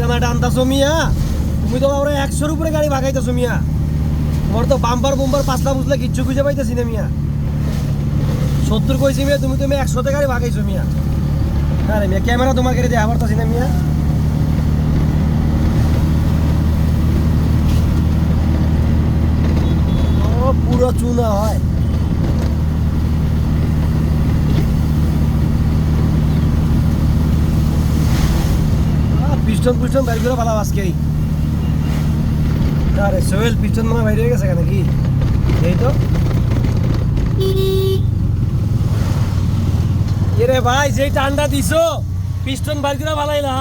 টানা টানতাছো মিয়া, তুমি তো আমরা 100-র উপরে গাড়ি ভাগাইতেছো মিয়া। তোমার তো বাম্পার বুম্পার পাতলা বুঝলে কিচ্ছু খুঁজে পাইতেছি না মিয়া। 70 কইছি মিয়া, তুমি 100-তে গাড়ি ভাগাইছো মিয়া। আরে মিয়া, ক্যামেরা তোমার গাড়ি দেখা পারতাছি না মিয়া। ও পুরো চুনা হয়। পিস্টন পিস্টন বাইর করে ভালো আজকেই। আরে সোহেল, পিস্টন মনে বাইরে হয়ে গেছে কেন কি? এই তো এরে ভাই, যেই টান্ডা দিছো পিস্টন বাইর করে ভালাইলা।